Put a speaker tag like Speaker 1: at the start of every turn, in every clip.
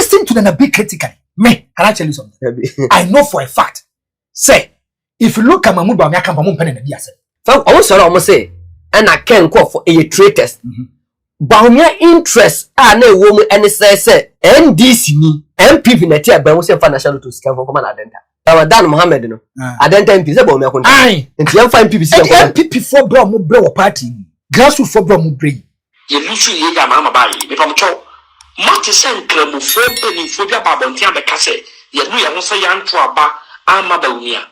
Speaker 1: listen to them a bit critically. Me, can I tell you something? I know for a fact. Say, if you look at Mahmoud Bawumia campaign pen and the BS.
Speaker 2: So I was almost say, and I can't call for a traitors. Bawumia interest are no woman and say NDC ni NPP na tia ba say financial to scam from Adenta. Dan Mohammed no. Adenta MP say Bawumia kon.
Speaker 1: Aye.
Speaker 2: Nti am find NPP
Speaker 1: NPP for bro mo bro party. Grassroots for bro mo bray.
Speaker 3: Ye lusu ye ya mama ba yi. Me pam cho. Mati sen kremo fo beni fo bia ba bontia be ka say ye nu ye ho say yanto aba ama Bawumia.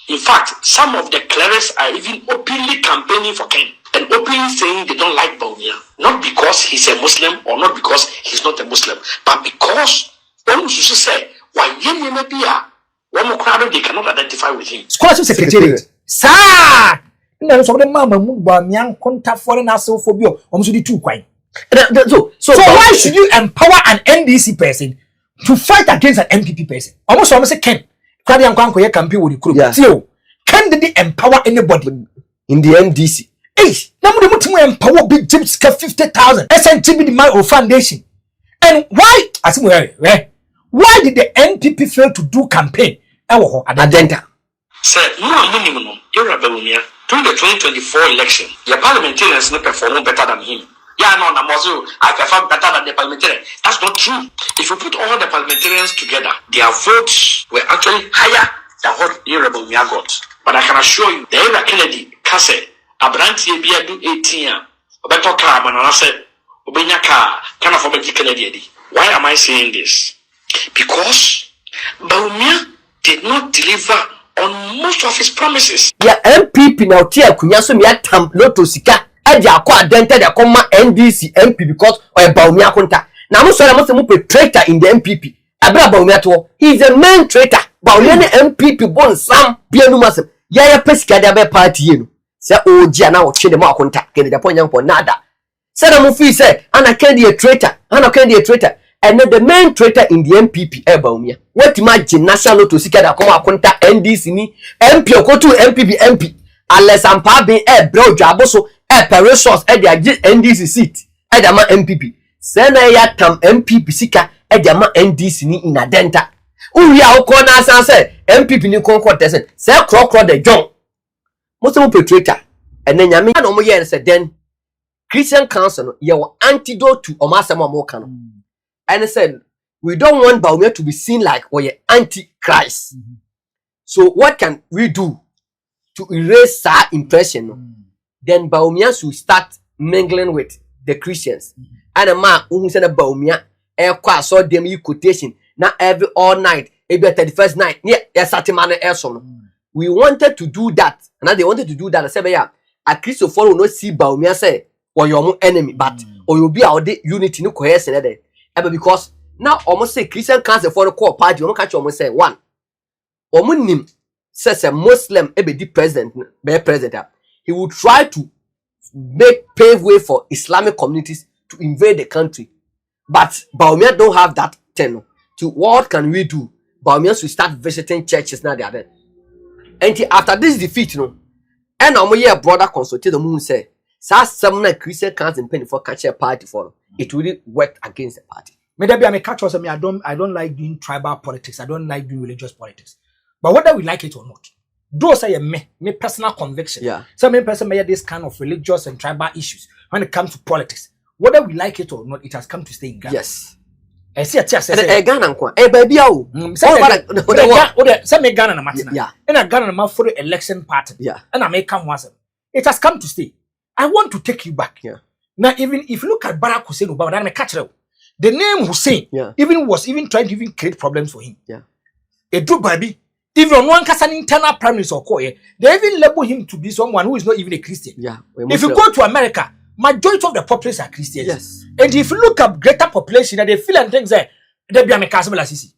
Speaker 3: In fact, some of the clerics are even openly campaigning for Ken and openly saying they don't like Bawumia. Not because he's a Muslim or not because he's not a Muslim, but because when you say, why they cannot identify with him.
Speaker 1: Scholarship secretariat. Sir! No, so the mama Bawumia contact foreign phobia. So why should you empower an NDC person to fight against an MPP person? Almost say Ken. Campaign with the group. Can they empower anybody
Speaker 2: in the NDC?
Speaker 1: Hey, now we empower big James 50,000 SNTB the man or foundation. And why? I see why did the NPP fail to do campaign?
Speaker 2: Adenta.
Speaker 3: Sir, no minimum. You're a Bawumia. During the 2024 election, your parliamentarians not perform better than him. Yeah, no, I perform better than the parliamentarians. That's not true. If you put all the parliamentarians together, their votes were actually higher than what Bawumia got. But I can assure you, the era Kennedy, Kase, Abranti Bia do 18, Obeto car, and I said, Obenya car, can I forget Kennedy? Why am I saying this? Because Bawumia did not deliver on most of his promises.
Speaker 2: Yeah, MPP now tia kunyaso mi atam loto sika. Eji akwa Adenta de akoma NDC MP because or Bawumia konta. Na mo so na mo se mo pe traitor in the MPP. Abra Bawumia to. He is a main traitor. Bawumia ne MPP bon sam bienu masem. Ya pesika de be party ye no. Se oji na o che de mo akonta. Kende de ponya mpo nada. Se na mo fi se ana Kennedy a traitor. Ana Kennedy a traitor. And the main traitor in the MPP Bawumia. What imagine national to sika da come akonta NDC ni MP okotu MPP MP. Unless I'm probably bro jaboso resource the NDC seat the ma MPP. Sena ya tam MPP sika the ma NDC ni in Adenta. Uwi a okọ na asan say MPP ni konkọ tese say krokro the John. Most of traitor and then nyame na omo ye say then Christian Council no ye antidote to omasem amoka no. And said we don't want Bawumia to be seen like we anti-Christ. So what can we do to erase that impression? Then Bawumia should start mingling with the Christians. And a man who said Bawumia saw them quotation now every all night, every 31st night. We wanted to do that. And they wanted to do that. I said, yeah, a Christian will not see Bawumia say, or your enemy, but or you'll be our unity no coherence. Because now almost say Christian Council for the core party, you catch almost say one. Omunim says a Muslim the president, he will try to pave way for Islamic communities to invade the country. But Bawumia don't have that tenor. So what can we do? Bawumia should start visiting churches now they are there. And after this defeat, and a brother consulted the moon say, some Christian Council penny for catch a party for it really worked against the party.
Speaker 1: Maybe I may catch us. I don't like doing tribal politics. I don't like doing religious politics. But whether we like it or not, those are me personal conviction.
Speaker 2: Yeah.
Speaker 1: Some person may have this kind of religious and tribal issues when it comes to politics. Whether we like it or not, it has come to stay in Ghana.
Speaker 2: Yes.
Speaker 1: I see.
Speaker 2: Ghana baby
Speaker 1: Some Ghana na Martina.
Speaker 2: Yeah.
Speaker 1: And a Ghana na for the election pattern.
Speaker 2: Yeah.
Speaker 1: And I may come once. It has come to stay. I want to take you back.
Speaker 2: Yeah.
Speaker 1: Now, even if you look at Barack Hussein Obama, that may catch it. The name Hussein was trying to create problems for him.
Speaker 2: Yeah.
Speaker 1: A true baby. Even one has an internal prime minister or they even label him to be someone who is not even a Christian.
Speaker 2: Yeah.
Speaker 1: If you go to America, majority of the population are Christians.
Speaker 2: Yes.
Speaker 1: And if you look at greater population, that they feel and things there, they be American sisi.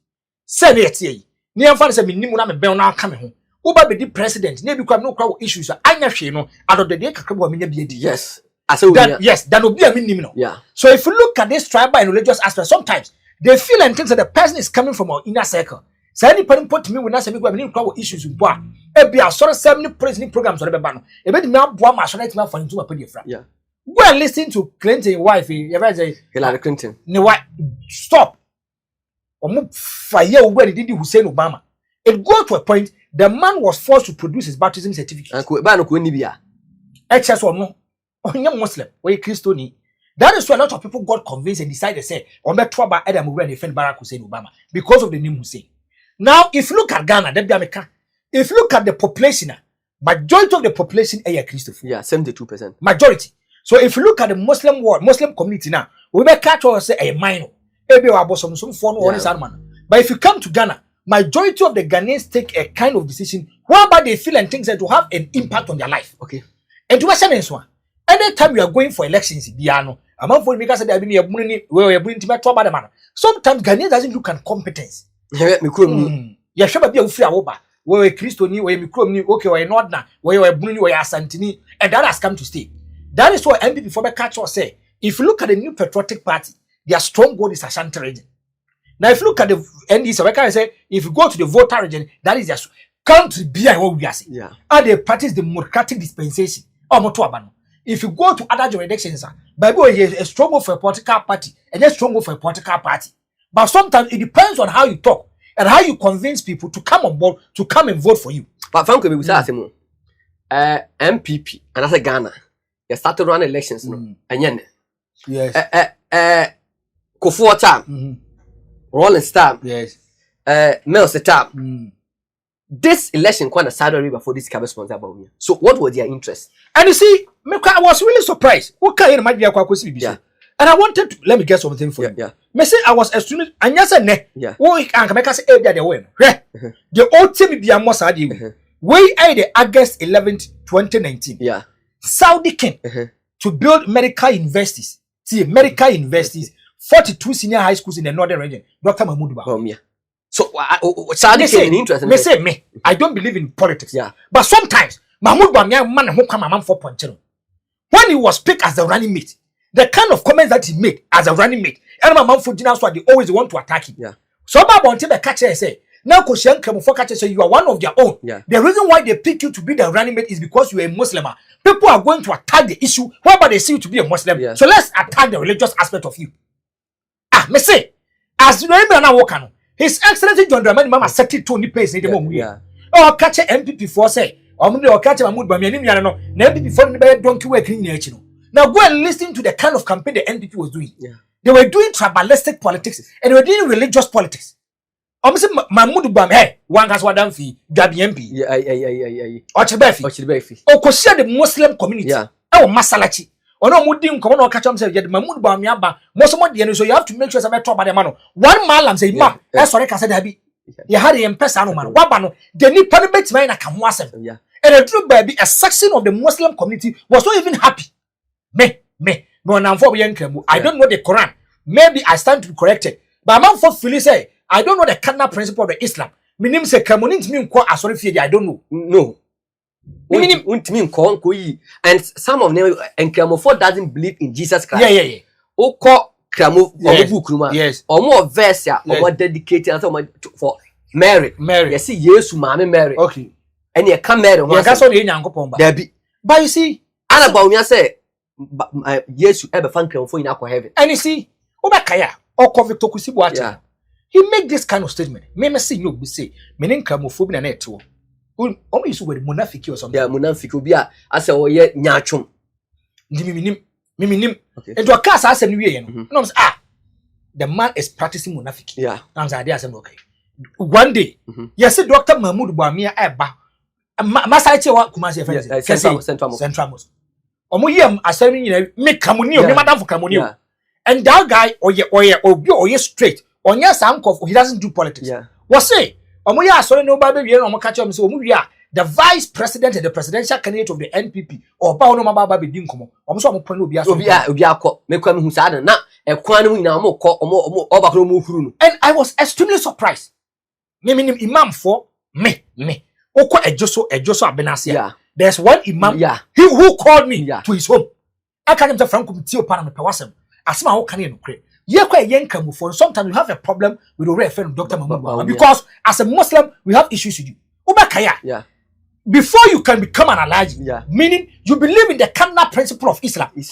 Speaker 1: Say it. Near fun say minimum me be now coming home. Uba be the president, ne become no crowd issues. Anya hwe no out of the day kakabo me be.
Speaker 2: Yes.
Speaker 1: That will be a minimum.
Speaker 2: Yeah.
Speaker 1: So if you look at this tribal and religious aspect, sometimes they feel and think that the person is coming from our inner circle. So any person put to me when I say we have crowd issues with boy. It be a sort of 70 prison programs or the ban. A bit now boy my sonate man for into a pretty friend.
Speaker 2: Yeah.
Speaker 1: Go and listen to Clinton wife.
Speaker 2: Hillary Clinton.
Speaker 1: No, what? Stop. omo fire over the Hussein Obama. It got to a point the man was forced to produce his baptism certificate. Excess or no, young Muslim, or a Christian. That is why a lot of people got convinced and decided to say, on that trouble Adam will defend Barack Hussein Obama because of the name Hussein. Now, if you look at Ghana, if you look at the population, majority of the population are Christopher.
Speaker 2: Yeah, 72%.
Speaker 1: Majority. So if you look at the Muslim world, Muslim community now, we may catch or say a minor. Maybe some phone or man. But if you come to Ghana, majority of the Ghanaians take a kind of decision whereby they feel and think that to have an impact on their life.
Speaker 2: Okay.
Speaker 1: And to a certain one, anytime you are going for elections, sometimes Ghanaians doesn't look at competence. You should be a free awoba. Where a Christian, where you okay, or not now, where you are Bruni, where you are Santini, and that has come to stay. That is what NPP for the catch or say. If you look at the new patriotic party, their stronghold is Ashanti region. Now, if you look at the NDC, I can say if you go to the voter region, that is their country behind what we are saying.
Speaker 2: Yeah.
Speaker 1: And they practice the democratic dispensation. If you go to other jurisdictions, Bible is a stronghold for a political party and a stronghold for a political party. But sometimes it depends on how you talk and how you convince people to come on board to come and vote for you.
Speaker 2: But frankly, we say MPP and as a Ghana, you started running elections, and
Speaker 1: yes,
Speaker 2: Kofu time, Rolling Star,
Speaker 1: yes,
Speaker 2: Mills time. This election quite a side river for this cabinet sponsor Bawumia. So what was their interest?
Speaker 1: And you see, I was really surprised.
Speaker 2: Yeah.
Speaker 1: And I wanted to let me get something for you.
Speaker 2: Yeah.
Speaker 1: Me say I was extremely and yes and ne.
Speaker 2: Yeah.
Speaker 1: Wo can make us say the way. The old team be almost adi. We are the August 11th, 2019.
Speaker 2: Yeah.
Speaker 1: Saudi came to build medical universities. See, medical universities, 42 senior high schools in the northern region. Dr. Mahmoud
Speaker 2: Bawumia. So Saudi came in interest.
Speaker 1: Me say me, I don't believe in politics.
Speaker 2: Yeah.
Speaker 1: But sometimes Mahmoud Bawumia man who come man for punching. When he was picked as the running mate, the kind of comments that he made as a running mate, and my mom for dinner, so they always want to attack him.
Speaker 2: Yeah.
Speaker 1: So about until the catcher say, now Koshian come for catcher say you are one of their own.
Speaker 2: Yeah.
Speaker 1: The reason why they pick you to be the running mate is because you are a Muslim. People are going to attack the issue whereby they see you to be a Muslim.
Speaker 2: Yeah.
Speaker 1: So let's attack the religious aspect of you. Me say, as you remember now, His Excellency John Dramani Mama set it to the place.
Speaker 2: Yeah.
Speaker 1: Oh, catcher MPP for say, or catcher Mahmoud Bawumia no, MPP for the donkey working in the Now go and listen to the kind of campaign the NPP was doing.
Speaker 2: Yeah.
Speaker 1: They were doing tribalistic politics and they were doing religious politics. Mahmoud Bawumia, hey, one has one done fee, Gabi MP.
Speaker 2: Yeah.
Speaker 1: Ochibefi. O Kosia the Muslim community.
Speaker 2: Yeah.
Speaker 1: Oh, Masalachi. No Mudim come on catch himself. Yet Mahmoud Bawumia ba. Most of the so you have to make sure somebody talk about the man. One man say, "Ma, that's sorry, Kasa Dabi." You had the M-Pesa no man. One man, the new parliament man can wasem.
Speaker 2: Yeah.
Speaker 1: And a true baby, a section of the Muslim community was not even happy. I don't know the Quran. Maybe I stand to be corrected. But I'm for Philly say, I don't know the cardinal principle of the Islam. Meaning say Kamunin to me I don't know.
Speaker 2: No. And some of them and Kramofo doesn't believe in Jesus Christ.
Speaker 1: Yeah.
Speaker 2: O call Kramo book
Speaker 1: yes.
Speaker 2: Or more verse or more dedicated for Mary. You see, yes, Mammy Mary.
Speaker 1: Okay.
Speaker 2: And you come marry.
Speaker 1: That's all the young
Speaker 2: there be.
Speaker 1: But you see,
Speaker 2: Anna Bawumia say, yes, you ever find Kramofo in our heaven.
Speaker 1: And you see, Obakaya or Victor Kusibuacha. He make this kind of statement. Me say no, we say, meaning Kramophobia and it too. Only issue with Munafiki or something.
Speaker 2: Yeah, Munafiki will be a say, oh, yeah, Nyachum.
Speaker 1: Minim.
Speaker 2: Okay.
Speaker 1: And to a cast, I said, no, the man is practicing Munafiki.
Speaker 2: Yeah.
Speaker 1: And I said, okay. One day, yes, Dr. Mahmoud Bawumia Eba. Masachi wa Kumasi Central Mosque. Omuyem asemi make Kamunio, me madam for Kamunio. And that guy or straight. On yes, he doesn't do politics.
Speaker 2: Yeah.
Speaker 1: What say? Omuya sorry no baby no catch him so Omuya the vice president and the presidential candidate of the NPP or Bawuno Maba be din komo. Omuso mo pon obi
Speaker 2: akọ me kwa me hu sada na ekwan no nyina mo kọ omo obakro mo huru no.
Speaker 1: And I was extremely surprised. Me imam for me. Oko ejoso abenasia.
Speaker 2: Yeah.
Speaker 1: There's one imam he who called me to his home. I can't even Franco Tio Panama Pawasem. Asma how can you create? Sometimes we have a problem with the reference of Dr. Mahmoud because as a Muslim we have issues with you.
Speaker 2: Yeah.
Speaker 1: Before you can become an Alaji, meaning you believe in the cardinal principle of Islam. When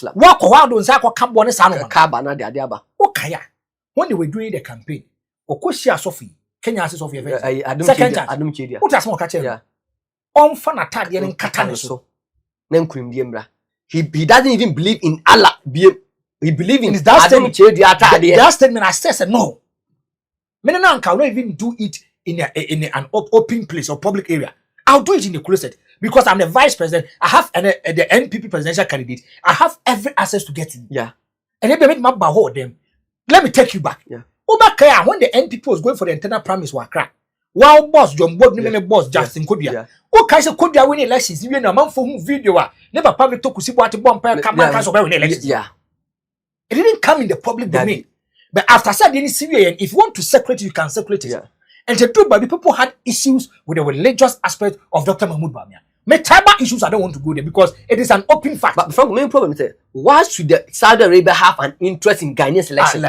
Speaker 1: they were doing the campaign, Okoshia Sophie, Kenya Sophie.
Speaker 2: Second time, Adam Chedia.
Speaker 1: What has more catcher? Yeah. On fan attack and Cataniso.
Speaker 2: Nenkrim Diembra. He doesn't even believe in Allah. He believes in
Speaker 1: that
Speaker 2: Adam Chedia.
Speaker 1: That statement I said no. Menan cannot even do it in an open place or public area. I'll do it in the closet because I'm the vice president. I have the NPP presidential candidate. I have every access to get in.
Speaker 2: Yeah.
Speaker 1: And they made my baho them. Let me take you back.
Speaker 2: Yeah.
Speaker 1: Obakaya, when the NPP was going for the internal primaries were cracked. Wow, boss, John Bob, boss, Justin Kodia. Oh, Kaiser Kodia win elections. Even a man for whom video never public talk to see what the bomb come out of win elections.
Speaker 2: Yeah.
Speaker 1: It didn't come in the public domain. But after said any civilian, if you want to circulate it, you can circulate it.
Speaker 2: Yeah.
Speaker 1: And the truth, but the people had issues with the religious aspect of Dr. Mahmoud Bawumia. My tribal issues, I don't want to go there because it is an open fact.
Speaker 2: But the main problem is, why should Saudi Arabia have an interest in Ghanaian's election?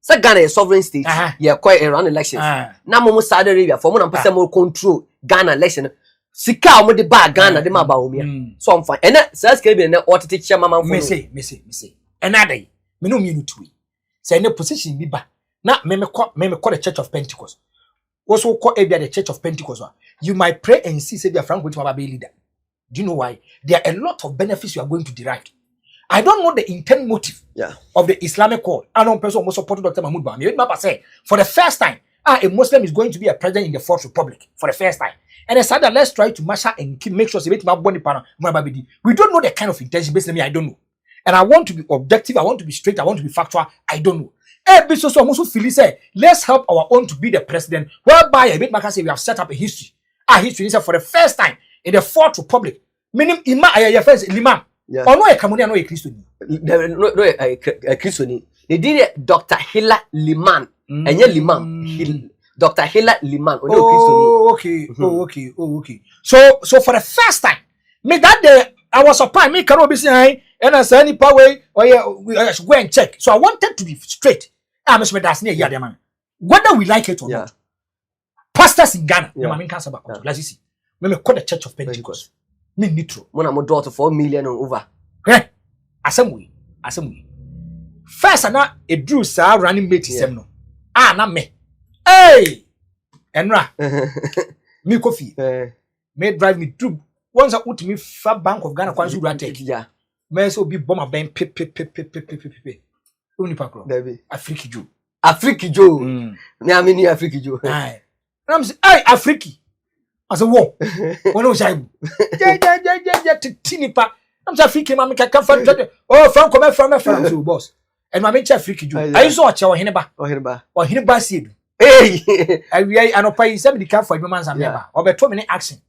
Speaker 2: So Ghana is a sovereign state. Yeah, quite around elections. Now, Saudi Arabia for more control Ghana election. Sika mo de ba Ghana de ma Bawumia. So I'm fine. And that says can be na what teach mama for
Speaker 1: me say. Another me no me to we. Say no position bi ba. Na me call the Church of Pentecost. Also call Abia the Church of Pentecost. You might pray and see say be Frank with my leader. Do you know why? There are a lot of benefits you are going to derive. I don't know the intent motive of the Islamic call. I don't person almost support Dr. Mahmoud Bawumia. Mapa say for the first time, a Muslim is going to be a president in the Fourth Republic for the first time. And I said that let's try to measure and make sure we don't know the kind of intention. Basically, I don't know. And I want to be objective. I want to be straight. I want to be factual. I don't know. So almost feel say let's help our own to be the president. Whereby a bit say we have set up a history. A history is for the first time in the Fourth Republic. Meaning, Imam.
Speaker 2: Yeah.
Speaker 1: Or no, a Cameroonian, no, a Christian.
Speaker 2: No, a Christian. They did it, Dr. Hila Liman. And yeah, Liman. Dr. Hila Liman.
Speaker 1: Oh, okay. Okay. So for the first time, me that day, I was surprised. Me cannot be saying, and I said, any power, I should go and check. So I wanted to be straight. I must be that's near Yadiaman. Whether we like it or not. Pastors in Ghana, I mean, cancer back. Let's see. Me call the Church of Pentecost. Me nitro.
Speaker 2: When I'm a daughter 4 million or over.
Speaker 1: Assembly. First, I drew sa running mate semno. Na me. Hey! Enra. Me coffee. Me drive me through. Once I put me far Bank of Ghana kwanzu take.
Speaker 2: Yeah.
Speaker 1: Me so be bomber ben pe. Uni pakro. Afriki Joe.
Speaker 2: Me amini Afriki Joe.
Speaker 1: Aye. I'm say, hey, Afriki. I said, whoa. When was I? Yeah, tinipa. I'm saying, Afriki, mammy can come from from boss. And my mentor Afriki Joe. I saw a chow Hineba seed. Hey, I know pay 70 cap for months and never. Or by 2 minute action.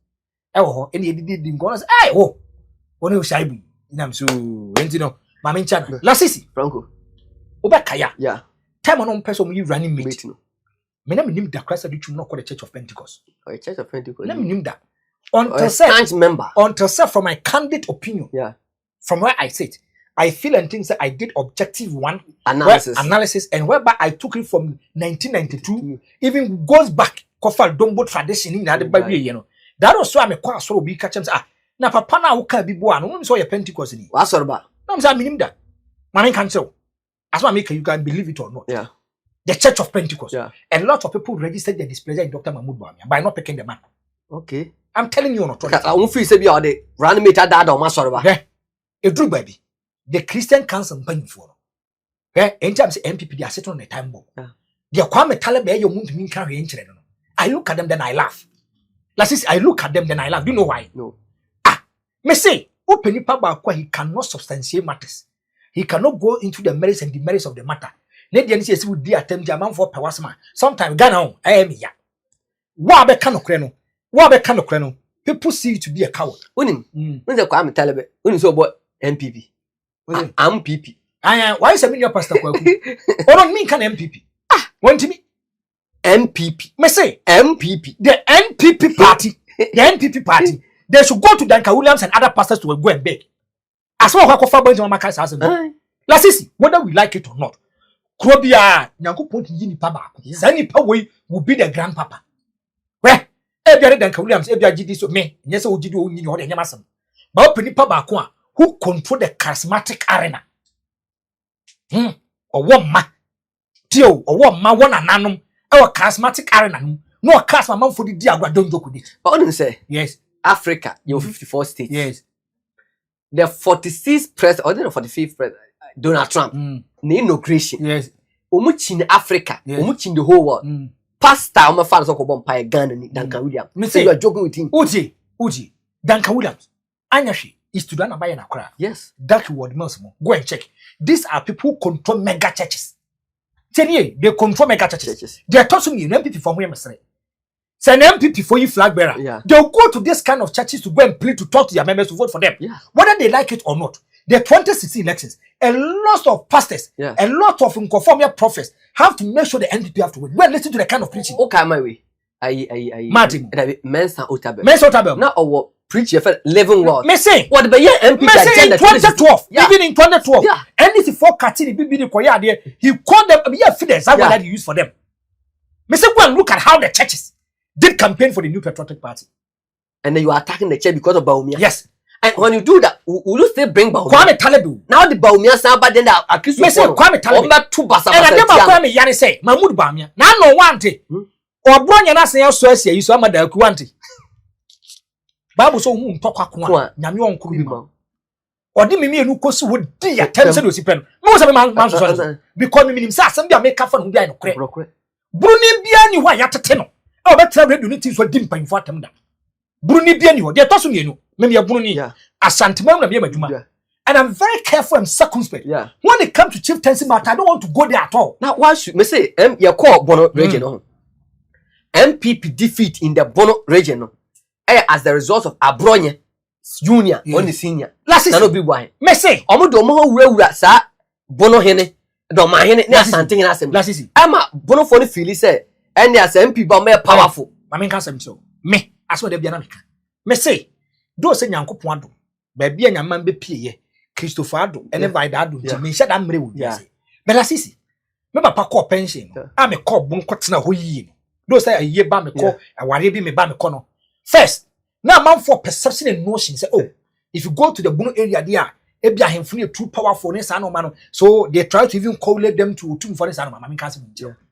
Speaker 1: Oh, and he didn't go. Hey, oh, when was I? I'm so, and you know, my mentor. Lassisi,
Speaker 2: Franco.
Speaker 1: Obakaya.
Speaker 2: Yeah.
Speaker 1: Time on person you running meeting. Me na minim da Christ that you not call the Church of Pentecost.
Speaker 2: Oh, Church of Pentecost.
Speaker 1: Na minim da. Until say from my candid opinion.
Speaker 2: Yeah.
Speaker 1: From where I sit, I feel and think that I did objective analysis and whereby I took it from 1992, even goes back. Kofal Dombo tradition in the Bible, you know. That was why I'm a quite so big catch. Na papa na uka bibo ano. When saw your Pentecost ni.
Speaker 2: What's all about?
Speaker 1: No, I'm minim da. Man can tell. As one maker, you can believe it or not.
Speaker 2: Yeah.
Speaker 1: The Church of Pentecost.
Speaker 2: Yeah.
Speaker 1: And a lot of people registered their displeasure in Dr. Mahmoud Bawumia by not picking the man.
Speaker 2: Okay.
Speaker 1: I'm telling you on authority.
Speaker 2: I won't feel say be all the reanimator dad or masorba.
Speaker 1: Yeah. A true baby. The Christian Council paying for. Yeah. In terms of NPP, they are sitting on a time bomb. Yeah. They are quite Taliban. You want to mean carry interest. I look at them, then I laugh. Like this, I look at them, then I laugh. Do you know why?
Speaker 2: No.
Speaker 1: Me say, open your power. He cannot substantiate matters. He cannot go into the merits and demerits of the matter. Let the NDC would be attempt the amount for Pawasma. Sometimes Ghana, I am ya. Wabe Kanokrano. People see you to be a coward.
Speaker 2: When the Kwame Taliban, when so about NPP. I'm PP.
Speaker 1: Why is a million pastor? Or on me can MPP. Want to me?
Speaker 2: MPP.
Speaker 1: Me say
Speaker 2: MPP.
Speaker 1: The NPP party. They should go to Duncan Williams and other pastors to go and beg. As well as for Benjamin Mackay's house. Let's see whether we like it or not. Krobia, Yanko point Yini Papa. Sani Paway will be the grandpapa. Where? Every Duncan Williams, every GD so me, yes, or did you in your Yamasam. But Penipa Bakwa, who control the charismatic arena. Or one ma, Tio or what ma one ananum our charismatic arena no cast my mom for the dia don't joke with it.
Speaker 2: But I say
Speaker 1: Yes.
Speaker 2: Africa, you 54 states.
Speaker 1: Yes.
Speaker 2: The 46th president or the 45th president, Donald Trump, the inauguration.
Speaker 1: Yes.
Speaker 2: Omuch in Africa, omuch in the whole world. Pastor, my father's so called Empire Ghana, Duncan Williams. Me say you are joking with him.
Speaker 1: Uji, Duncan Williams. Anyashi is to done by an Accra.
Speaker 2: Yes.
Speaker 1: That word most go and check. These are people who control mega churches. They control mega churches. They are tossing you NPP from where Mr. Say an MPP for you flag bearer.
Speaker 2: Yeah.
Speaker 1: They'll go to this kind of churches to go and plead to talk to their members to vote for them.
Speaker 2: Yeah.
Speaker 1: Whether they like it or not. The 2016 elections, a lot of pastors, a lot of inconformia prophets have to make sure the NPP have to win. Well, listen to the kind of preaching.
Speaker 2: Okay, my way. I
Speaker 1: Martin.
Speaker 2: Mensa Otabel.
Speaker 1: Mensa Otabel.
Speaker 2: Now our preach your living word.
Speaker 1: Me say.
Speaker 2: What the year MP
Speaker 1: in 2012. Even in 2012.
Speaker 2: Yeah.
Speaker 1: NDC for Katini Bibi Koya there. He called them fidesz. That's what he used for them. Me say go and look at how the churches did campaign for the new patriotic party.
Speaker 2: And then you are attacking the church because of Bawumia.
Speaker 1: Yes.
Speaker 2: And when you do that, will you still bring Bawumia?
Speaker 1: Kwame Talebu.
Speaker 2: Now the Bawumia sound bad then they accuse you.
Speaker 1: Me say Kwame Talebu. And I dem Kwame Yane say Mahmoud Bawumia. Na no wante. Obronya na say so asia yi so amada ku wante. Bible so hu ntokwa ko a nyame onko bi ma. Odi me enu kosi wo di ya tem se do sipen. Me say me man so because me nim say asem bia me ka fa no bia no kre. Bruni bia ni ho a yatete no. E obetra radio ni tin so di mpanfo atem da. Bruni bia ni ho. De toso mienu. Me Bruni. Asantema na me madwuma. And I'm very careful and circumspect.
Speaker 2: Yeah.
Speaker 1: When it comes to chieftaincy matter, I don't want to go there at all.
Speaker 2: Now why should me say your call Bono region MPP defeat in the Bono region as the result of Abronye junior on the senior.
Speaker 1: Last is
Speaker 2: no be why.
Speaker 1: Me say
Speaker 2: omo do mo wura sa Bono hene do ma hene na asante hene asem.
Speaker 1: Last is
Speaker 2: ama Bono for the feel say and as MP ba more powerful.
Speaker 1: I mean can say so. Me as what they be na me say do say Nyankopon ado ba bia nyamman be pie Christopher ado ene vida ado ti me hye da mre wo say. But last is me papa call pension. I me call bon kwetena ho yi. Do say aye ba me call aware bi me ba me call no. First, now man for perception and notion say, oh, if you go to the Bono area there, ebi ahemfuni too powerful ne sa no man. So they try to even collate them to for this animal. Me can't say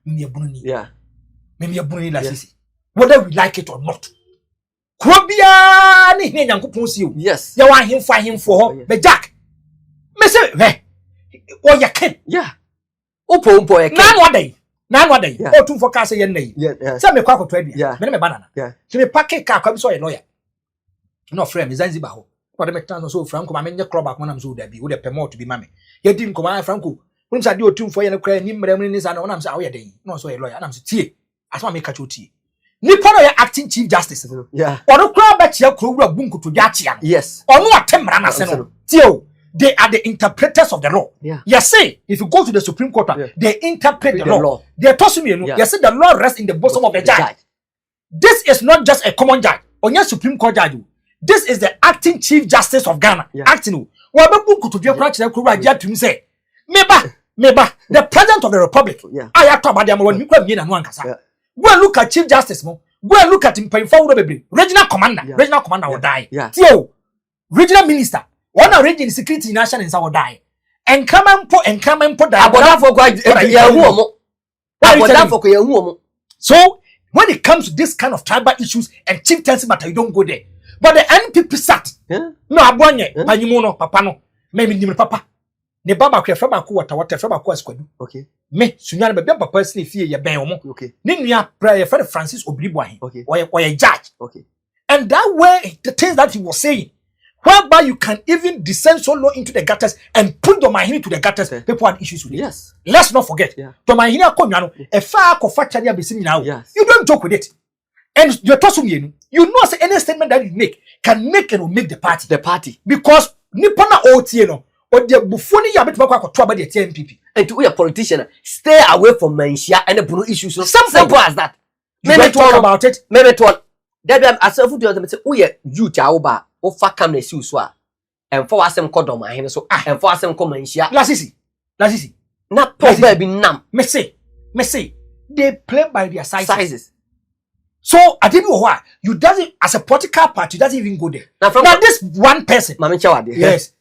Speaker 1: me Bono ni.
Speaker 2: Yeah.
Speaker 1: Me Bono ni la sisi. Whether we like it or not. Krobia ni Nyankopon si o.
Speaker 2: Yes.
Speaker 1: Ya wa ahemfo ho. Be Jack. Me say, "Hey, o ya ken."
Speaker 2: Yeah. Opo ya ken.
Speaker 1: Na no dey. O tun for ka say yen nay.
Speaker 2: Yeah.
Speaker 1: Say me kwa ko to dia. Me banana.
Speaker 2: Yeah.
Speaker 1: So me pack car kwa bi so ye lawyer. No friend, Zanzibar ho. What the metan so Franco ma menye club akwana so da bi. Wo de promote bi ma me. Ye di nkoma Franco. Won sa de otum for ye no kra ni mrem ni sa no na am say awo ye den. No so ye lawyer. Na am say tie. Asma me ka cho tie. Ni pono ye acting chief justice.
Speaker 2: Yeah.
Speaker 1: Ono kra ba chia kro wura bunkuto dia chia.
Speaker 2: Yes.
Speaker 1: Ono atemra na se no. Tie. They are the interpreters of the law.
Speaker 2: Yeah.
Speaker 1: You say, if you go to the Supreme Court, they interpret the law. They toss me, you say the law rests in the bosom of the judge. This is not just a common judge. On your Supreme Court judge. This is the acting Chief Justice of Ghana. Acting. Meba, the President of the Republic. I have talked about them when you come in and one casa. Go and look at Chief Justice. Go and look at him. Regional Commander. Regional Commander will die. Regional Minister. One region security national in South die. And come and put So when it comes to this kind of tribal issues and chieftaincy matter, you don't go there. But the NPP sat. No abonye, panyimono, papa no. Me papa. Ne baba kwe feba ku water feba ku askwadu.
Speaker 2: Okay.
Speaker 1: Me sunyana be papa sne fie ye ben omo.
Speaker 2: Okay.
Speaker 1: Ne nua prayer for Francis Obribwa he.
Speaker 2: Okay.
Speaker 1: Or a judge.
Speaker 2: Okay.
Speaker 1: And that way the things that he was saying, whereby you can even descend so low into the gutters and put the mahini to the gutters, people had issues with it.
Speaker 2: Yes.
Speaker 1: Let's not forget. The mahini akonyano, a far kofacha dia besini now. You don't joke with it. And you're tossing you know say any statement that you make can make and will make the party.
Speaker 2: The party.
Speaker 1: Because nipona OTNO or the buffoni ya betu kwa trouble the NPP.
Speaker 2: And to be a politician, stay away from Mindshare and the Bono issues. So simple as that.
Speaker 1: Maybe talk about it.
Speaker 2: Maybe talk. There as a food say, oh yeah, you chaoba. Ofa kam na si uswa en for asem kodom ahene so en for asem ko Mindshare
Speaker 1: lasisi
Speaker 2: na problem bi nam
Speaker 1: me say they play by their sizes.
Speaker 2: So
Speaker 1: ademi wo ho you doesn't as a political party doesn't even go there now this one person
Speaker 2: mama chawa de
Speaker 1: yes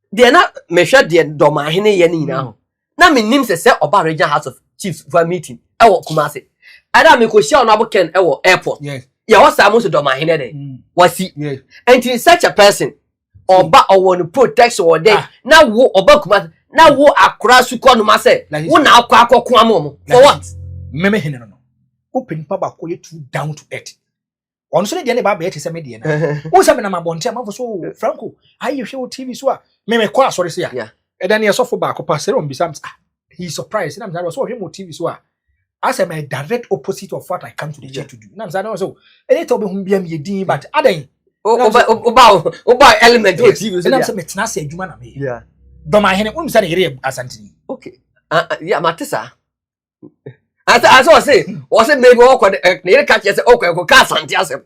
Speaker 2: they na me hwe de dom ahene ye ni na ho na me nim se oba regional house of chiefs for meeting. Ewo Kumasi. Ada me ko share Honorable Ken ewo airport.
Speaker 1: Yes.
Speaker 2: Ya was amo so do ma hene de. Wasi.
Speaker 1: Yes.
Speaker 2: And in such a person oba owo no protect or dey na wo oba Kumasi na wo akra su ko no ma say wo na akwa akoko amomo. For what?
Speaker 1: Meme hene no. Open papa ko ye too down to earth. On so dey na ba be say me dey na. Wo say me na mabonte am so Franco, ayi hwe TV so a me call asori say ya. E dan ye sofo ba ko pa say on bisam. He surprised. And I'm so hwe mo TV so a. As a direct opposite of what I come to the church to do. Now I'm so any to be hum bia me din but adan
Speaker 2: oba element of TV so.
Speaker 1: And I'm say metna say adwuma na me.
Speaker 2: Yeah.
Speaker 1: Do my hene say here asantini.
Speaker 2: Okay. Yeah, matisa. As I say maybe okwa na catch say okwa ko ka asante asem.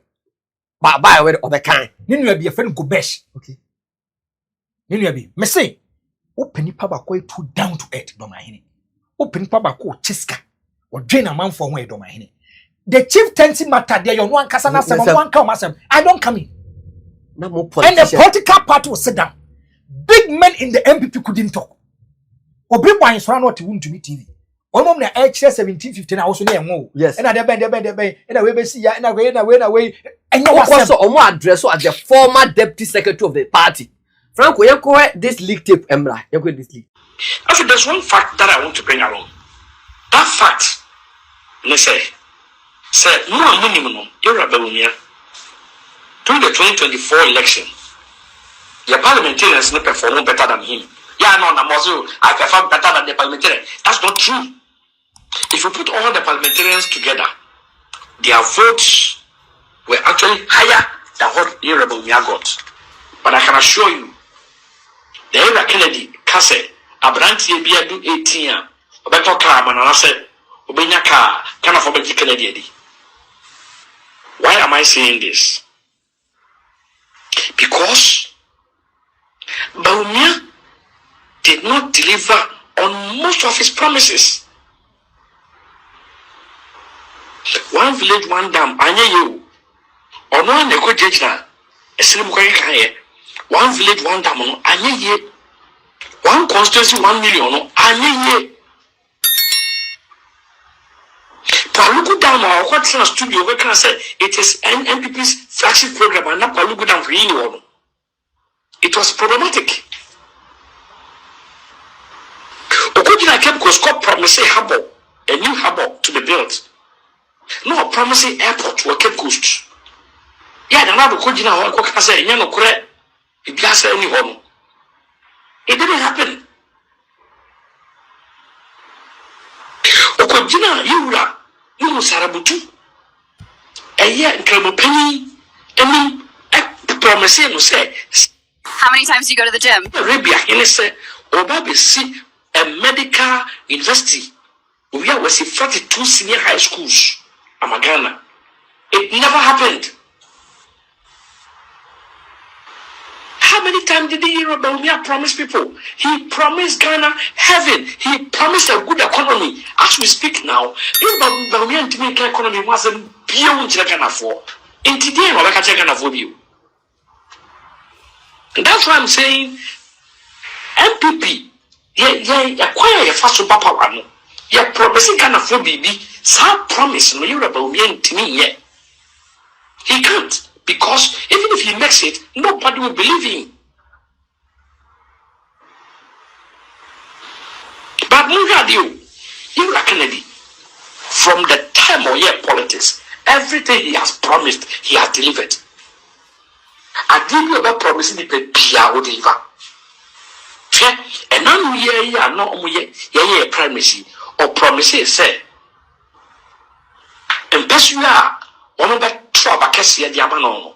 Speaker 2: Ba we of the kind.
Speaker 1: Ni nua bi e fe no go besh.
Speaker 2: Okay.
Speaker 1: Ni nua bi me say open nipa ba ko too down to earth do my hene. Open nipa ba ko chiska. Or drain a man for where do my hene. The chieftaincy matter there, you one casana seven, one come myself. I don't come in.
Speaker 2: No more
Speaker 1: and the political party will sit down. Big men in the NPP couldn't talk. Or big wines ran what you want to be TV. One moment I 1715 I was near. Yes, and I bend, and I will see ya, and I way. And you also
Speaker 2: on more address as the former deputy secretary of the party. Franco, you go this leak tape, Emra. You go this leak.
Speaker 3: Actually, there's one fact that I want to bring along. That fact. Me say no minimum you're Bawumia during the 2024 election your parliamentarians no perform better than him. Yeah, no, I perform better than the parliamentarians. That's not true. If you put all the parliamentarians together, their votes were actually higher than what Bawumia got. But I can assure you, the era Kennedy Kase Abranti Bia do 18 Obeto Karaman and I said Obenyaka kind of Obeti Kennedy. Why am I saying this? Because Bawumia did not deliver on most of his promises. One village, one dam, anya you. Or no neko jejna. One village, one dam, anya ye. One constituency, 1 million, anya ye. Palugu Dam or what studio we can say it is NPP's flagship program and not Palugu Dam for anyone. It was problematic. Okujina kept Scott promising harbor, a new harbor to be built. No promising airport to a Cape Coast. Yeah, the now Okujina can say Yano Kure, it does anyone. It didn't happen. Okujina, you no Sarabutu. A year incredible penny. I mean, promising to say.
Speaker 4: How many times do you go to the gym?
Speaker 3: Arabia, and say, Obabi see a medical university. We are 42 senior high schools. Amagana. It never happened. How many times did the Bawumia promise people? He promised Ghana heaven. He promised a good economy. As we speak now, if Bawumia to make economy wasn't beyond Ghana for, in today, no like Ghana for you. That's why I'm saying, NPP, yeah, acquire your first super power. You're promising Ghana for BB. Some promise no you're Bawumia to me yet. He can't. Because even if he makes it, nobody will believe him. But look at you are Kennedy. From the time of your politics, everything he has promised, he has delivered. I give you about promising the Pia will deliver. And now we are not primacy or promises say, and plus you are one of the trouble Cassia Diamano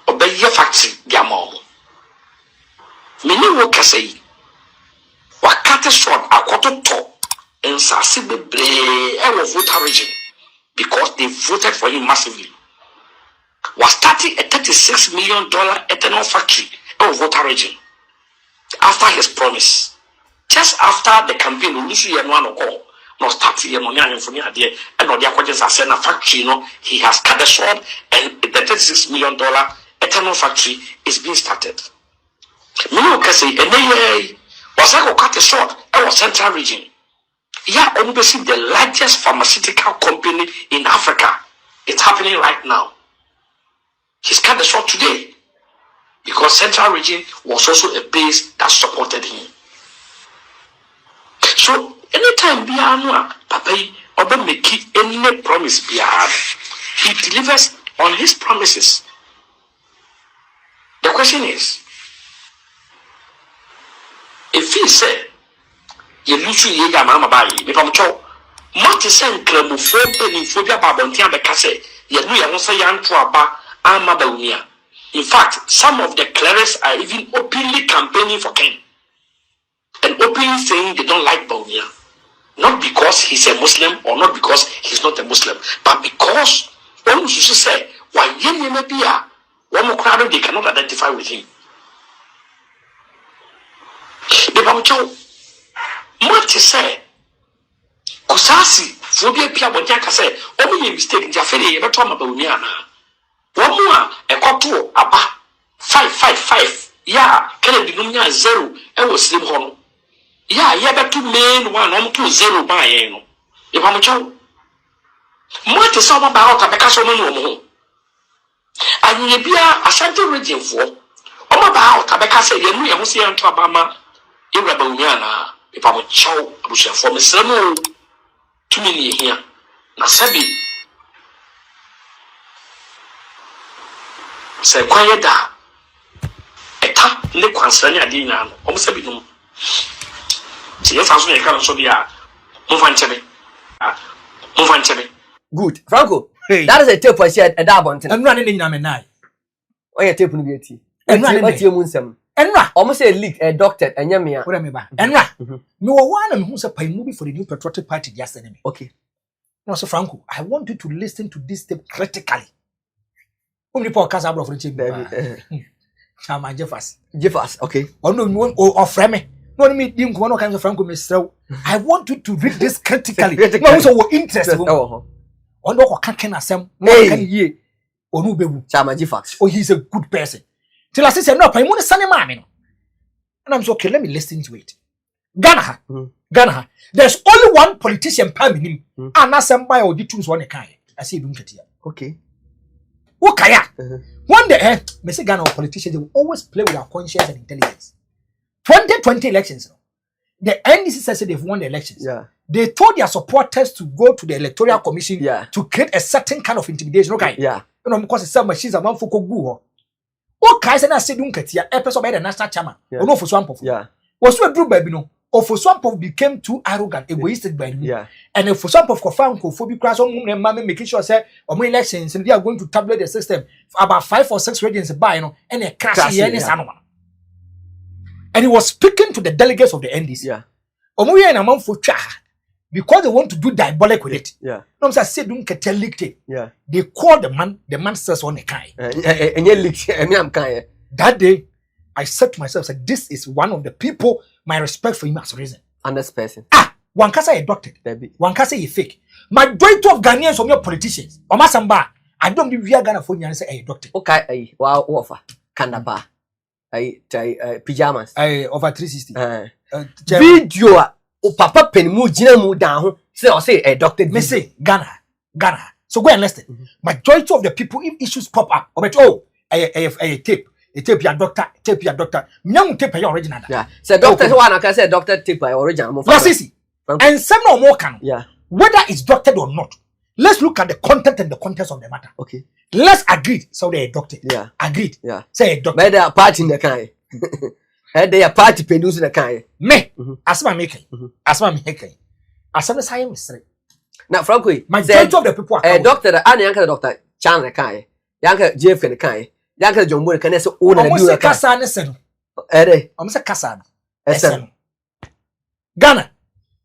Speaker 3: or by your factory Diamon. Many workers say, what cut a short a quarter top and Sassibe our voter region because they voted for him massively. Was starting a $36 million ethanol factory in voter region after his promise. Just after the campaign, Lucy and one call. No starting your money and there, and no, the acquaintance has sent a factory, he has cut the short, and the $36 million ethanol factory is being started. Many can say, and then was I cut the short, I was central region. Yeah, obviously the largest pharmaceutical company in Africa. It's happening right now. He's cut the short today because Central Region was also a base that supported him. So anytime Bianwa Papa Oba make any promise Bian, he delivers on his promises. The question is, if he said, "You lose you yega mama bayi," me pamucho, mati sen kremu phobia phobia babontia bekase, ye nu ye ho say yanto aba ama Bawumia. In fact, some of the clerics are even openly campaigning for Ken and openly saying they don't like Bawumia, not because he's a Muslim or not because he's not a Muslim, but because when you say why ye maybe one crowd they cannot identify with him. The Bamucho, what you say? Kusasi, phobia pia bonjaka say, only a mistake in Jaffe, ever told Bawumia. One more, a couple, aba 555. Yeah, can it be no 0? I was slim home. Yeah, yeah, but 2 men, 1 2 0 by if I'm a child. What is all about a Picasso no? And you be a Santa region for all about a Picasso, you know, you see Anto Abama, Bawumia, if I'm a child, I was for Miss Remo. Too many here. Nasabi. Say quiet da. Eta ne kwansani adi na no. Omo sabi no. Ti ye faso ne ka so bia. Mo fa nchebe. Mo fa nchebe.
Speaker 2: Good. Franco.
Speaker 1: Hey.
Speaker 2: That is a tape I said a dab on.
Speaker 1: Enra ne nyina me nai.
Speaker 2: Oh yeah, tape no be ati.
Speaker 1: Enra ne
Speaker 2: what you mun sem.
Speaker 1: Enra.
Speaker 2: Almost say leak a doctor enya me.
Speaker 1: What am I ba? Enra. Me wo wan am hu say pai movie for the New Patriotic Party just enemy.
Speaker 2: Okay.
Speaker 1: No, so Franco, I want you to listen to this tape critically. Only for Casa Bro for the Chama Jeffers.
Speaker 2: Okay.
Speaker 1: Or no, or frame. No, me, dim one kind of Franco Mistral. I want you to read this critically. No, so interested.
Speaker 2: Oh,
Speaker 1: on no can assem, no can ye, or no bebu.
Speaker 2: Chama Jeffers.
Speaker 1: Oh, he's a good person. Till I say, no, I want to send a man. And I'm so okay, let me listen to it. Ghana. There's only one politician palming him, and that's somebody or the two one a kind. I see don't get here.
Speaker 2: Okay.
Speaker 1: Okaya. One day, Mr. Ghana politicians, they will always play with our conscience and intelligence. 2020 elections, the NDC said they've won the elections.
Speaker 2: Yeah.
Speaker 1: They told their supporters to go to the Electoral Commission to create a certain kind of intimidation. Okay.
Speaker 2: Yeah.
Speaker 1: You know, because some machines are man for go. Okay, so I said, don't get here. A person by the national chairman. Or no for swamp.
Speaker 2: Yeah.
Speaker 1: Was so a group baby no. Or for swamp became too arrogant, egoistic by me.
Speaker 2: Yeah.
Speaker 1: And if for swamp of phobic class, making sure say or more elections and they are going to tabulate the system about 5 or 6 regions by you know and a crash here animal. And he was speaking to the delegates of the NDC.
Speaker 2: Yeah.
Speaker 1: Omoye and among for because they want to do diabolic with it.
Speaker 2: Yeah.
Speaker 1: No, I said don't get leaked.
Speaker 2: Yeah.
Speaker 1: They call the man says on the kind.
Speaker 2: And you leak and I'm kind.
Speaker 1: That day, I said to myself, said, this is one of the people my respect for him as a reason.
Speaker 2: And this person.
Speaker 1: One can say adopted.
Speaker 2: Baby.
Speaker 1: One can say you fake. Majority of Ghanaians from your politicians. Omasamba, I don't believe we are Ghana for you and say adopted.
Speaker 2: Okay, wow, offer. Canada. Pajamas.
Speaker 1: Over 360.
Speaker 2: Video. O papa penmu jina mu down. Say adopted.
Speaker 1: Me say Ghana. So go and listen. Majority of the people, if issues pop up, a tape. A tape your doctor. Myang tape your original.
Speaker 2: Yeah. Say doctor one can say doctor tape your original.
Speaker 1: Yes, and some no more can.
Speaker 2: Yeah.
Speaker 1: Whether it's doctored or not. Let's look at the content and the contents of the matter.
Speaker 2: Okay.
Speaker 1: Let's agree. So they adopted.
Speaker 2: Yeah.
Speaker 1: Agreed.
Speaker 2: Yeah.
Speaker 1: Say doctor.
Speaker 2: But they are party in the kind. They are party producing the kind.
Speaker 1: Me. Asma making. Asma making. Asma say mystery.
Speaker 2: Now, frankly,
Speaker 1: majority of the people
Speaker 2: are doctor. I yanka doctor. Chan the kind. Yanka Jeff the kind. Yanka Jumbo can say own and do a
Speaker 1: casa nesen. Almost casa. Ghana.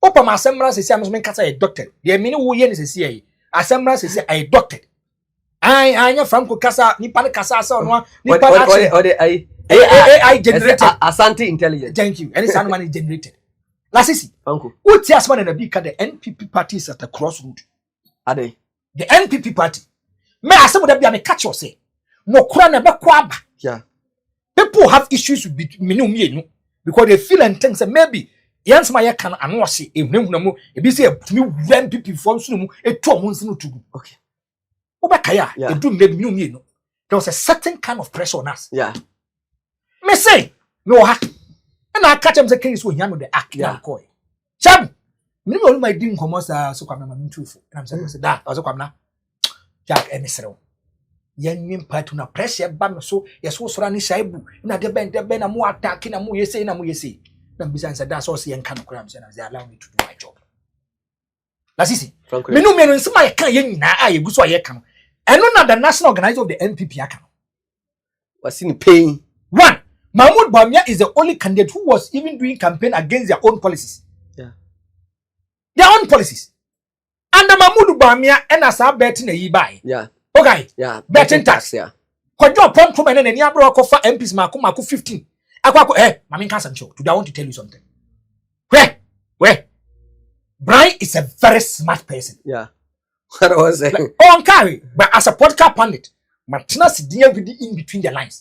Speaker 1: Opa ma semblance is Sam's casa a doctor. The mini woo yen is a CA. A semblance is a doctor. I am from Casa, Nipan Casa, so I generated
Speaker 2: Asante intelligence.
Speaker 1: Thank you. And it's money generated. Lasisi, uncle. What's your man and a big the NPP party is at the crossroad?
Speaker 2: Are they?
Speaker 1: The NPP party. May I say what I catch or say? No crown kwaba.
Speaker 2: Yeah.
Speaker 1: People have issues with me because they feel and think that maybe Yans my can and was it if no be say to me when people from Sumu a 2 months no to
Speaker 2: Okay.
Speaker 1: Obakaya,
Speaker 2: Yeah.
Speaker 1: it do made me no. There was a certain kind of pressure on us.
Speaker 2: Yeah.
Speaker 1: Me say, no ha. And I catch him the case when you know the act.
Speaker 2: Yeah.
Speaker 1: Chab, me all my dim commerce so come na truthful. And I'm saying that also come na. Jack and Israel. Yen nim part na pressure ba so yes so sora ni shaibu. Na de ben na mo attack na mo yesi na mo yesi. Na bisa say that's all say yen kan kura am say na they allow me to do my job. Lasisi. Me no nsema ye kan yen nyina a ye gu so ye kan. And not the national organizer of the NPP account.
Speaker 2: Was in pain.
Speaker 1: One, Mahmoud Bawumia is the only candidate who was even doing campaign against their own policies.
Speaker 2: Yeah.
Speaker 1: Their own policies. And the Mahmoud Bawumia and as a betting a ye buy.
Speaker 2: Yeah.
Speaker 1: Okay.
Speaker 2: Yeah.
Speaker 1: Betting tax.
Speaker 2: Yeah.
Speaker 1: Kwajo upon come and any abro for MPs Maku 15. Akwako Mami can't show. Today I want to tell you something. Where? Brian is a very smart person.
Speaker 2: Yeah. What was it?
Speaker 1: Like, on carry, but as a podcast pundit, Martina Sidia in between the lines.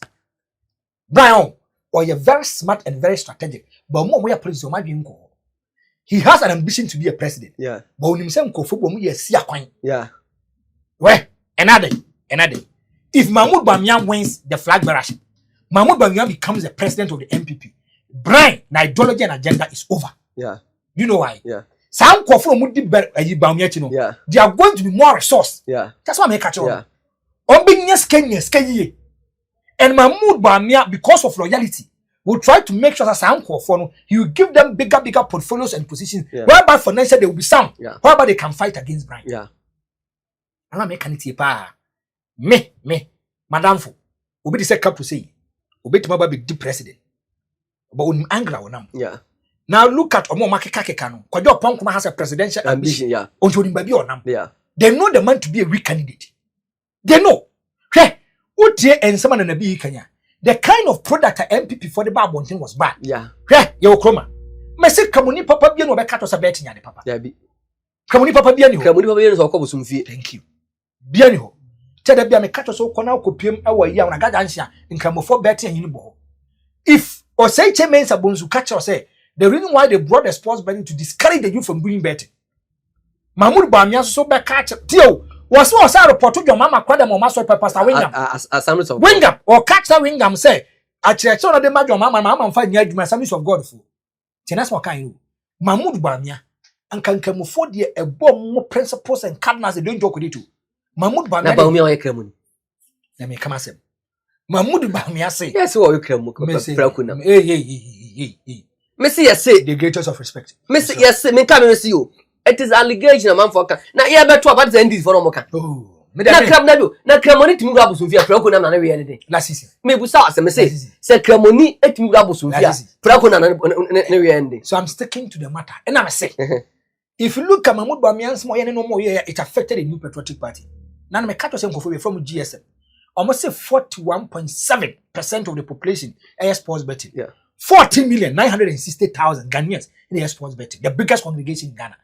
Speaker 1: Brian, or you're very smart and very strategic, but more we are president might be he has an ambition to be a president.
Speaker 2: Yeah.
Speaker 1: But when himself go football, we see a coin.
Speaker 2: Yeah.
Speaker 1: Where? Another. If Mahmoud Bawumia wins the flag bearership, Mahmoud Bawumia becomes the president of the NPP. Brian, the ideology and agenda is over.
Speaker 2: Yeah.
Speaker 1: You know why?
Speaker 2: Yeah.
Speaker 1: Some from Bawumia,
Speaker 2: Yeah.
Speaker 1: they are going to be more resource.
Speaker 2: Yeah.
Speaker 1: That's why I catch on.
Speaker 2: Yeah.
Speaker 1: On being yes, and Mahmoud Bawumia, because of loyalty, will try to make sure that some he will give them bigger portfolios and positions, whereby financially they will be sound, whereby they can fight against Brian.
Speaker 2: Yeah.
Speaker 1: And I make it me, Madam Fo, Obi the second to say, Obi to be the president, but when angry on them.
Speaker 2: Yeah.
Speaker 1: Now look at Omo Makekake Kano. Kwajo Pong has a presidential ambition.
Speaker 2: Yeah.
Speaker 1: Until baby on them.
Speaker 2: Yeah.
Speaker 1: They know the man to be a weak candidate. They know. Hey, Utie and someone in the B Kenya. The kind of product a MPP for the Babon thing was bad.
Speaker 2: Yeah.
Speaker 1: Hey, yo Kroma. Message Kamuni Papa Biano Bekato Sabetin the Papa.
Speaker 2: Yeah.
Speaker 1: Kamuni Papa Biano.
Speaker 2: Kamuni Papa Biano is a some fee.
Speaker 1: Thank you. Biano. Tell the Biamekato so Kona Copium our ya on a Gadansia in Camofo Betty and Unibo. If or say Chemens a Bonzu catch or say the reason why they brought the sports betting to discourage the youth from doing betting. Mahmoud Bawumia so back catch Tio was also a report to your mama quadam or master Pastor Wingham. Wingham or catch that Wingham say, I check so that the major mama and find the assemblies of God for. Tenas Wakayu. Mahmoud Bawumia and can come afford a bomb more principles and cardinals they don't joke with it too. Mahmoud Bawumia or Kremuni. Let me come as him. Mahmoud Bawumia say, yes, or you Kremuni. Hey.
Speaker 2: Messi, yes, say
Speaker 1: the greatest of respect.
Speaker 2: Messi, yes, me come see you. It is allegation a man for now. Yeah, better about the NDC for Moka.
Speaker 1: Oh,
Speaker 2: na Kremoni to Murabu Sufia, Procuna, and every day.
Speaker 1: Lassie,
Speaker 2: maybe saw as a message. Said Kremoni at Murabu Sufia, Procuna, and every end.
Speaker 1: So I'm sticking to the matter. And I'm saying, if you look at Mahmoud Bawumia's more no more, it affected a new patriotic party. Now, my cat was from GSM. Almost say 41.7% of the population are sports betting.
Speaker 2: Yeah.
Speaker 1: 14,960,000 Ghanaians in the sports betting, the biggest congregation in Ghana.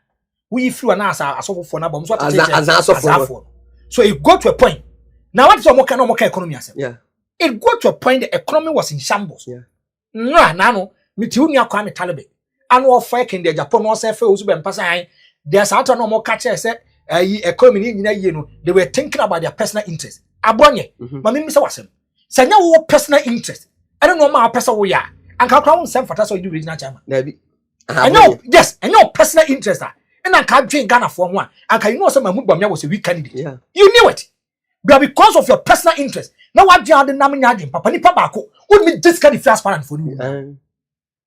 Speaker 1: We flew an answer as for now, but so it got to a point. Now, what is your more economy?
Speaker 2: Yeah,
Speaker 1: it got to a point the economy was in shambles.
Speaker 2: Yeah,
Speaker 1: no, Mitunia Kwame Taliban, and all fake in the Agyapong also feels when passing. There's out no more catcher said, economy in they were thinking about their personal interest. Abonye, Mammy Mr. Wasson. Say no personal interest. I don't know my personal we are. And can crown some for us or you regional chairman.
Speaker 2: Maybe.
Speaker 1: I know, yes, I know personal interest. And I can't drink Ghana for one. And can you know some Mahmoud Bawumia was a weak candidate?
Speaker 2: Yeah.
Speaker 1: You knew it. But because of your personal interest, now what you are the nomination, Papa Nipa Bako, would me discard the transparent for you.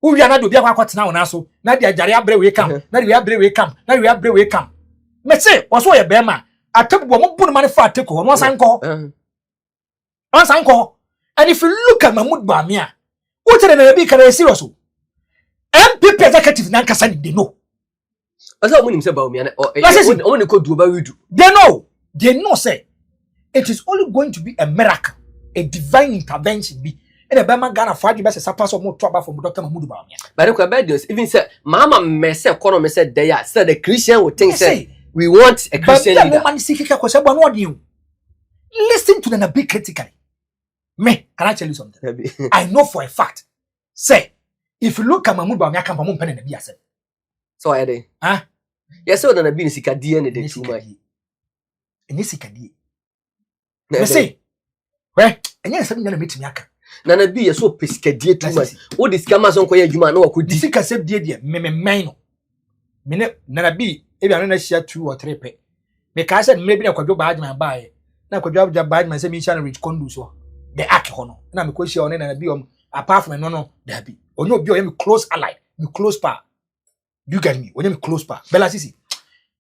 Speaker 1: We are not to be a quite now and also. Now the Jaria Brewe come, now we have Brewe come, now we have Brewe come. Let's say, was what a bear I took one put money for a take on once uncle. Once uncle. And if you look at Mahmoud Bawumia, what are the big career serious? MPP executive Nankasani, they know.
Speaker 2: I saw when him say Bawumia or only could do about you.
Speaker 1: They know, say it is only going to be a miracle, a divine intervention. Be and a Bama Ghana for the best surpass of more trouble from Dr. Mahmoud Bawumia. But
Speaker 2: look about this, even said, Mama Messe economy said they are said the Christian would think say we want a Christian leader.
Speaker 1: Listen to them a bit critically. Me, can I tell you something? I know for a fact. Say, if you look at Mahmoud Bawumia, come from pen and be
Speaker 2: So I dey.
Speaker 1: Ah,
Speaker 2: Yes, so na bi ni sikadie ne de tuma.
Speaker 1: Enye sikadie. Me say, where? Enye nsem na metimi aka.
Speaker 2: Na bi yes so pesikadie tuma. Wo de sika ma so nkoye adwuma na wakodi.
Speaker 1: Sika sep die men no. Me ne na bi e bi anu na hia 2 or 3 pe. Me ka say me bi na kwadwo ba adwuma ba ye. Na kwadwo ba adwuma say me hia na rich condo so. The ark ho no. Na me ko hia one na bi apart from no da bi. Onye obi o me close ally, me close pa. You get me? Onye me close pa. Bella Sisi.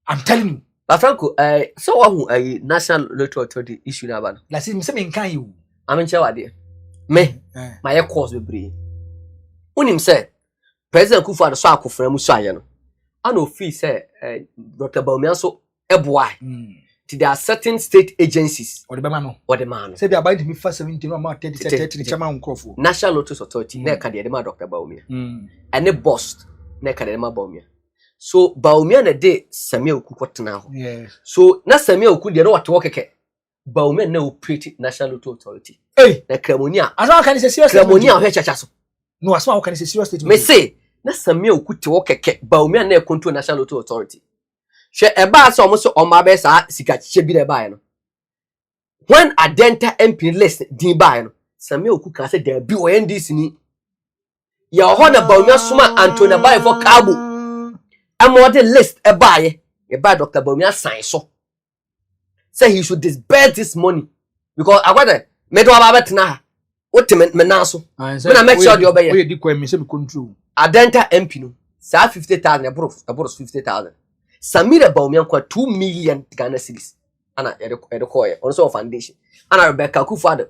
Speaker 1: I'm telling you.
Speaker 2: But Franco, so who national lottery authority issue na ba no.
Speaker 1: La Sisi me say me nkan you.
Speaker 2: Amenche wade. Me. My course be bre. Unim say President Kufuor so akofra mu so aye no. Ana ofi say Dr. Bawumia so eboa. There are certain state agencies
Speaker 1: Or the man.
Speaker 2: Say
Speaker 1: they are buying me first 17 or more 30 the chairman Nkrofo.
Speaker 2: National Lottery Authority na ka de Dr. Bawumia. And the boss na ka de Bawumia. So Bawumia na de Samia Okuko tena ho. So na Samia Okuko de what work keke. Bawumia na operate National Lottery Authority.
Speaker 1: Hey,
Speaker 2: na Cremonia.
Speaker 1: Asa kan say serious.
Speaker 2: Cremonia ho chacha so.
Speaker 1: No, asa kan say serious statement.
Speaker 2: Me say na Samia Okuko te work keke. Bawumia na control National Lottery Authority. She eba so omo so omabe sa sika chiche bi de bae no. When Adenta MP list din bae no, Samia Okuko ka say there be o NDC ni. Ya ho na Bawumia suma Antonia bae for Cabo. Amode list ebae. E ba Dr. Bawumia sign so. Say he should disburse this money because agwade me do aba betena ha. Wote me na so. Me na make sure the obey.
Speaker 1: We di kwa me say me control.
Speaker 2: Adenta MP no. Sa 50,000 abroad 50,000. Samira Bawumia kwa 2 million Ghana cedis. Ana edokoye. Also foundation. Ana Rebecca Kufuor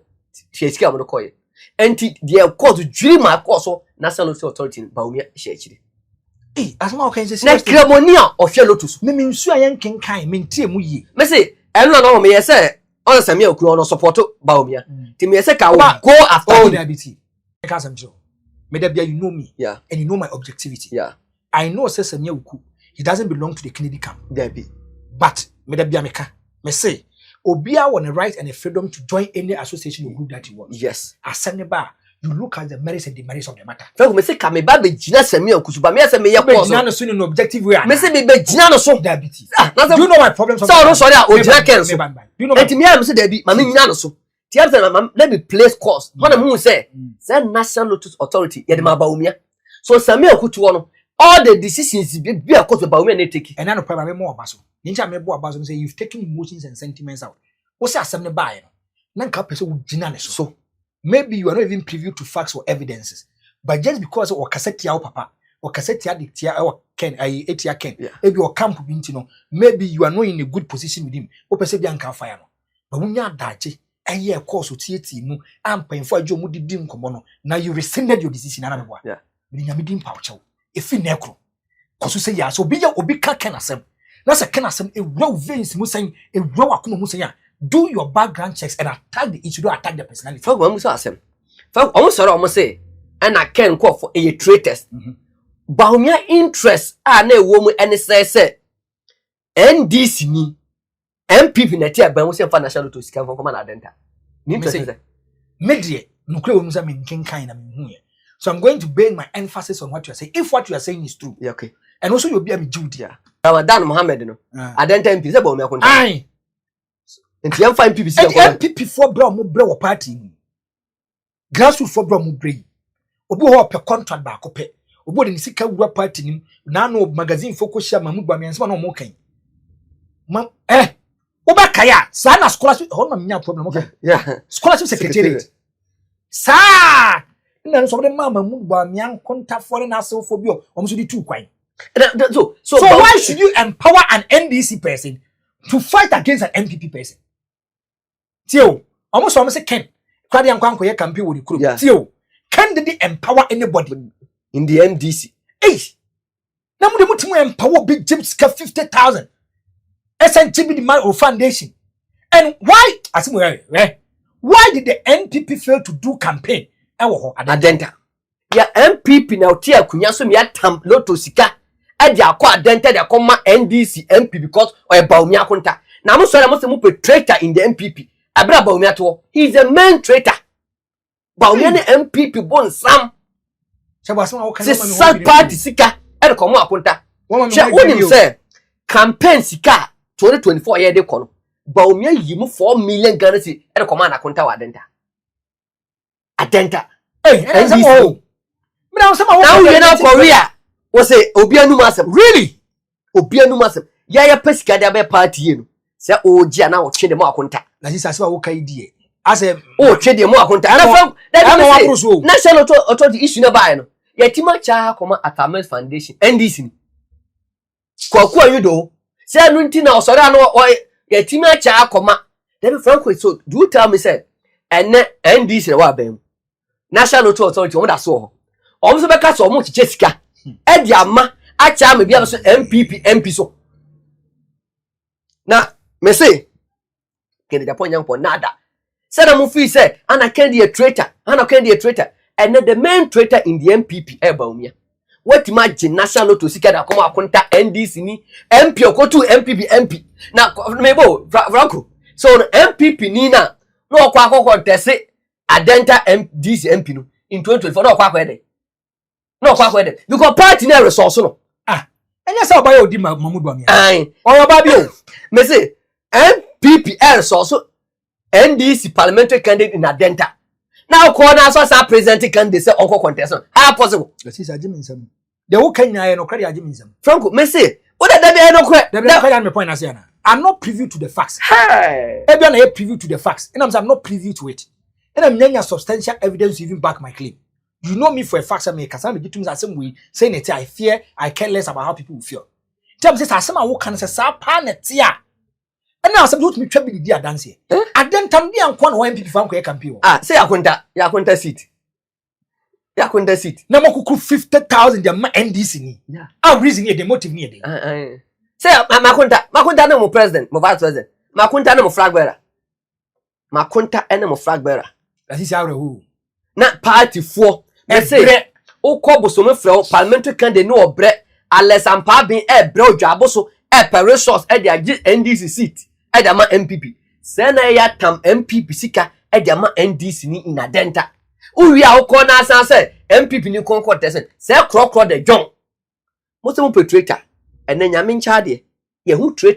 Speaker 2: THK amodokoye. Enti the court dream my course National Lottery Authority Bawumia share.
Speaker 1: Eh, asma kan say
Speaker 2: Na Cremonia of your lotus.
Speaker 1: Me nsu ayen kenkan me ntie mu yi.
Speaker 2: Me say eno no me say on Samia Okuko no support Bawumia. Ti me say ka go after
Speaker 1: diabetes. I can't say me da bia you know me.
Speaker 2: Yeah.
Speaker 1: And you know my objectivity.
Speaker 2: Yeah.
Speaker 1: I know say Samia Okuko he doesn't belong to the Kennedy camp.
Speaker 2: There be.
Speaker 1: But me da bia me say Obia want the right and the freedom to join any association or group that he wants.
Speaker 2: Yes.
Speaker 1: Aseneba, you look at the merits and demerits of the matter.
Speaker 2: Franco, me say ka me ba be gina Samia Okuko ba me say me ya
Speaker 1: cause. Me so in objective way.
Speaker 2: Me say me be gina no so
Speaker 1: diabetes.
Speaker 2: Do
Speaker 1: you know my problem?
Speaker 2: So no sorry o gina ken so.
Speaker 1: You know.
Speaker 2: Enti me am say there be ma me gina no so. Ti am say let me place course. When who say National Lottery Authority ye de ma Bawumia. So Samia Okuko no all the decisions be a court of Bawumia na take.
Speaker 1: And I no problem more abaso. Ninja me bo abaso say you've taken emotions and sentiments out. What say asem ne bae no. Na nka person wo gina ne so. Maybe you are not even privy to facts or evidences. But just because or cassette ya papa or cassette ya dictia or ken I etia ken maybe or camp binti no maybe you are not in a good position with him. O person bi anka fire no. But when you daje eye course o tieti mu ampanfo adwo mu didi nkomo no now you rescinded your decision na me boa.
Speaker 2: Yeah.
Speaker 1: Me nyamedi mpa ochew. Efi nekro. Koso say ya so obi ya obi ka ken asem. Na say ken asem e wura veins mu sen e wura akoma mu sen ya. Do your background checks and attack the issue, don't attack the personality.
Speaker 2: Fuck, I'm so asem. Fuck, I'm sorry, I'm say, and I can't call for a traitors. Bawumia interest, na woman, and say, NDC ni, NPP na tia, but we say financial to scam from command Adenta. Media, nuclear women are making kind of me. So I'm going to bring my emphasis on what you are saying. If what you are saying is true, yeah, okay. And also you'll be a Jude. Ramadan Mohammed, no, Adenta MP, say Bawumia. Aye. And you find NPP NPP for bro mo bro party. Grassroots for bro mo bray. Obi ho pe contract ba akopɛ. Obi de sika wura party nim. Na no magazine focus share mamu gba me ansa na mo kan. Ma wo ba kaya sa na scholarship ho na nya problem okay. Yeah. Scholarship secretariat. Sa na so de mama mu gba me an contact for na so for bi o so di two kwan. So why should you empower an NDC person to fight against an NPP person? Tio, almost say Ken. Kwadi ankwanko ye campaign with the group. Tio, Ken did empower anybody in the NDC. Hey, now we mutimu empower big James 50,000. SNTB the man or foundation. And why? Why did the NPP fail to do campaign? Adenta. Ya NPP na utia kunyaso mi atam loto sika. Edi akwa Adenta de akoma NDC MP because or Bawumia konta. Na mo so na mo se mo pe traitor in the NPP. Abra Bawumia to. He is a main traitor. Bawumia ne MPP bon sam. Se sad party sika e de komo akonta. She wouldn't say campaign sika 2024 year de kono. Bawumia yimu 4 million Ghana cedis e de command akonta wa adenta.
Speaker 1: Hey, and some oh.
Speaker 2: Now you know Korea was say Obianu Masem.
Speaker 1: Really?
Speaker 2: Obianu Masem. Ya pesika de be party you. Say Oji na wo twe de mo akonta.
Speaker 1: Na sisa se wo kai die. As a
Speaker 2: twe de mo akonta. And from national authority issue na buy no. Ya tima cha koma Atamet Foundation NDC. Kwa you do. Say anu nti na osore anu ya tima cha koma. Then Franco so do you tell me say ene NDC wa bem. National authority wo da so. Omso beka so mo chiche sika. E di ama acha me bia so NPP MP so. Na me say kende Japan yanko nada. Say na mo feel say ana kendi a traitor, and the main traitor in the NPP e Bawumia. What imagine national to sika da come akonta NDC ni MP okotu NPP MP. Na mebo Franco. So NPP ni na no kwa contest adenta NDC MP no in 2024 no kwa kwede. No kwa kwede. Because party na resource no.
Speaker 1: Enya say obaye odi Mamudu Amia.
Speaker 2: Oyo ba bio. Me say NPP resource NDC parliamentary candidate in adenta. Now corner so sa presenting candidate say onko contest. How possible?
Speaker 1: That is ajimisam. The who can na no credit ajimisam.
Speaker 2: Franco, me say, what that no credit.
Speaker 1: The point I say na. I'm not privy to the facts.
Speaker 2: Hey.
Speaker 1: Everyone is privy to the facts. And I'm not privy to it. And I'm getting substantial evidence to even back my claim. You know me for a fact. I mean, because I'm getting the same way saying it. I fear, I care less about how people feel. Tell me, says someone who can say, "Sa panetia." And now some do me trouble the dear dance here. I don't tell me I'm one NPP fan ko campaign.
Speaker 2: Say akonta seat. Ya akonta seat.
Speaker 1: Na makuku 50,000 the NDC ni.
Speaker 2: Yeah.
Speaker 1: How reason the motive ni dey.
Speaker 2: Say makonta na mo president, mo vice president. Makonta na mo flag bearer. Makonta na mo flag bearer.
Speaker 1: That is how who.
Speaker 2: Na party for. Me say o kobo so me frɛ parliamentary candidate no obre Alesampa bin bre odwabo so per resource e dia NDC seat. E dia ma MPP. Say na ya tam MPP sika e dia ma NDC ni in adenta. Uwi a ukọ na asan say MPP ni kon contest. Say krokro de John. Mo se mo petrata. Ene nyame ncha de. Ye hu traitor